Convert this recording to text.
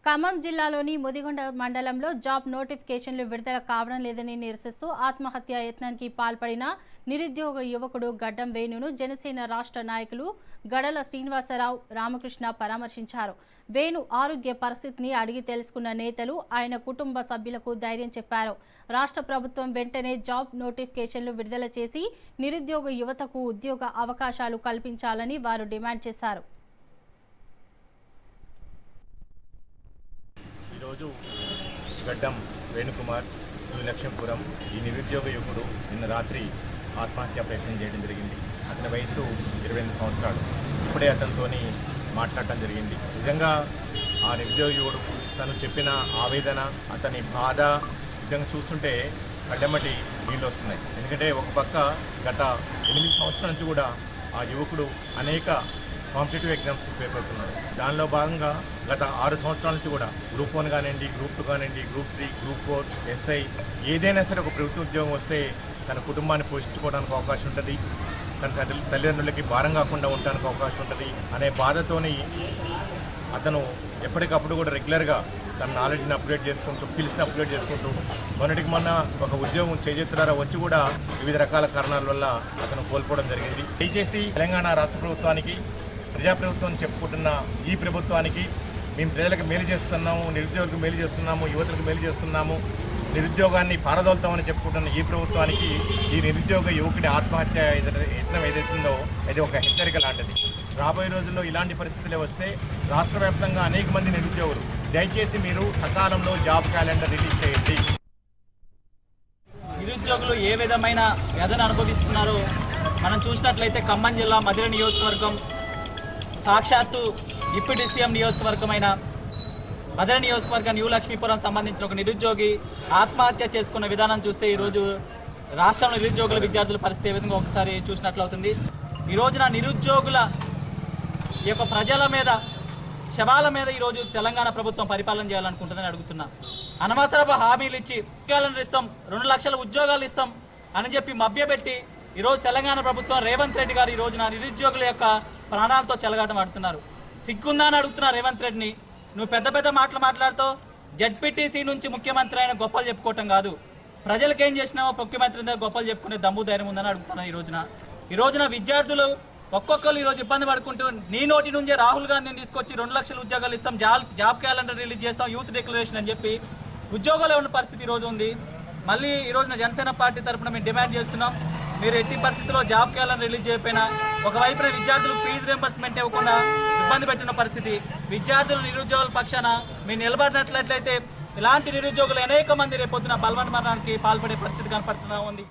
ఖమ్మం జిల్లాలోని ముదిగొండ మండలంలో జాబ్ నోటిఫికేషన్లు విడుదల కావడం లేదని నిరసిస్తూ ఆత్మహత్య యత్నానికి పాల్పడిన నిరుద్యోగ యువకుడు గడ్డం వేణును జనసేన రాష్ట్ర నాయకులు గడల శ్రీనివాసరావు రామకృష్ణ పరామర్శించారు. వేణు ఆరోగ్య పరిస్థితిని అడిగి తెలుసుకున్న నేతలు ఆయన కుటుంబ సభ్యులకు ధైర్యం చెప్పారు. రాష్ట్ర ప్రభుత్వం వెంటనే జాబ్ నోటిఫికేషన్లు విడుదల చేసి నిరుద్యోగ యువతకు ఉద్యోగ అవకాశాలు కల్పించాలని వారు డిమాండ్ చేశారు. ఈరోజు గడ్డం వేణుకుమార్ లక్ష్మీపురం ఈ నిరుద్యోగ యువకుడు నిన్న రాత్రి ఆత్మహత్య ప్రయత్నం చేయడం జరిగింది. అతని వయసు 28 సంవత్సరాలు. ఇప్పుడే అతనితో మాట్లాడటం జరిగింది. నిజంగా ఆ నిరుద్యోగ యువకుడు తను చెప్పిన ఆవేదన, అతని బాధ నిజంగా చూస్తుంటే కళ్ళెమ్మటి నీళ్ళు వస్తున్నాయి. ఎందుకంటే ఒక పక్క గత 8 సంవత్సరాల నుంచి కూడా ఆ యువకుడు అనేక కాంపిటేటివ్ ఎగ్జామ్స్కి ప్రిపేర్ అవుతున్నాడు. దానిలో భాగంగా గత 6 సంవత్సరాల నుంచి కూడా గ్రూప్ 1 కానివ్వండి, గ్రూప్ 2 కానివ్వండి, గ్రూప్ 3, గ్రూప్ 4, SI ఏదైనా సరే ఒక ప్రభుత్వ ఉద్యోగం వస్తే తన కుటుంబాన్ని పోషించుకోవడానికి అవకాశం ఉంటుంది, తన తల్లిదండ్రులకి భారం కాకుండా ఉండడానికి అవకాశం ఉంటుంది అనే బాధతోని అతను ఎప్పటికప్పుడు కూడా రెగ్యులర్గా తన నాలెడ్జ్ని అప్గ్రేడ్ చేసుకుంటూ, స్కిల్స్ని అప్గ్రేడ్ చేసుకుంటూ మొన్న ఒక ఉద్యోగం చేజెత్తులారా వచ్చి కూడా వివిధ రకాల కారణాల వల్ల అతను కోల్పోవడం జరిగింది. దయచేసి తెలంగాణ రాష్ట్ర ప్రభుత్వానికి, ప్రజాప్రభుత్వం చెప్పుకుంటున్న ఈ ప్రభుత్వానికి మేము ప్రజలకు మేలు చేస్తున్నాము, నిరుద్యోగులకు మేలు చేస్తున్నాము, యువతలకు మేలు చేస్తున్నాము, నిరుద్యోగాన్ని పారదోలుతామని చెప్పుకుంటున్న ఈ ప్రభుత్వానికి ఈ నిరుద్యోగ యువకుడి ఆత్మహత్య యత్నం ఏదైతుందో అది ఒక హెచ్చరిక లాంటిది. రాబోయే రోజుల్లో ఇలాంటి పరిస్థితులే వస్తే రాష్ట్ర వ్యాప్తంగా అనేక మంది నిరుద్యోగులు దయచేసి మీరు సకాలంలో జాబ్ క్యాలెండర్ రిలీజ్ చేయండి. నిరుద్యోగులు ఏ విధమైన వ్యధను అనుభవిస్తున్నారో మనం చూసినట్లయితే ఖమ్మం జిల్లా మధిర నియోజకవర్గం, సాక్షాత్తు డిప్యూటీ సీఎం నియోజకవర్గమైన మధిర నియోజకవర్గం న్యూ లక్ష్మీపురం సంబంధించిన ఒక నిరుద్యోగి ఆత్మహత్య చేసుకున్న విధానం చూస్తే ఈరోజు రాష్ట్రంలో నిరుద్యోగుల విద్యార్థుల పరిస్థితి ఏ విధంగా ఒకసారి చూసినట్లు అవుతుంది. ఈ రోజున నిరుద్యోగుల ఈ యొక్క ప్రజల మీద, శవాల మీద ఈరోజు తెలంగాణ ప్రభుత్వం పరిపాలన చేయాలనుకుంటుందని అడుగుతున్నా. అనవసరపు హామీలు ఇచ్చి క్యాలెండర్ ఇస్తాం, 2 లక్షల ఉద్యోగాలు ఇస్తాం అని చెప్పి మభ్యపెట్టి ఈరోజు తెలంగాణ ప్రభుత్వం రేవంత్ రెడ్డి గారు ఈ రోజున నిరుద్యోగుల యొక్క ప్రాణాలతో చెలగాటం ఆడుతున్నారు. సిగ్గుందా అని అడుగుతున్నారు రేవంత్ రెడ్డిని. నువ్వు పెద్ద పెద్ద మాటలు మాట్లాడుతావు, జడ్పీటీసీ నుంచి ముఖ్యమంత్రి అయిన గొప్పలు చెప్పుకోవటం కాదు, ప్రజలకేం చేసినావో ముఖ్యమంత్రి దగ్గర గొప్పలు చెప్పుకునే దమ్ము ధైర్యం ఉందని అడుగుతున్నాను. ఈ రోజున విద్యార్థులు ఒక్కొక్కరు ఈరోజు ఇబ్బంది పడుకుంటూ నీ నోటి నుంచే రాహుల్ గాంధీని తీసుకొచ్చి 2 లక్షల ఉద్యోగాలు ఇస్తాం, జాబ్ క్యాలెండర్ రిలీజ్ చేస్తాం, యూత్ డిక్లరేషన్ అని చెప్పి ఉద్యోగాలు ఉన్న పరిస్థితి ఈరోజు ఉంది. మళ్ళీ ఈ రోజున జనసేన పార్టీ తరఫున మేము డిమాండ్ చేస్తున్నాం, మీరు ఎట్టి పరిస్థితుల్లో జాబ్ క్యాలెండర్ రిలీజ్ చేయకపోయినా, ఒకవైపున విద్యార్థులకు ఫీజు రియంబర్స్మెంట్ ఇవ్వకుండా ఇబ్బంది పెట్టిన పరిస్థితి, విద్యార్థులు నిరుద్యోగుల పక్షాన మీరు నిలబడినట్లయితే ఇలాంటి నిరుద్యోగులు అనేక మంది రేపొద్దున బలవన్ మరణానికి పాల్పడే పరిస్థితి కనపడుతూ ఉంది.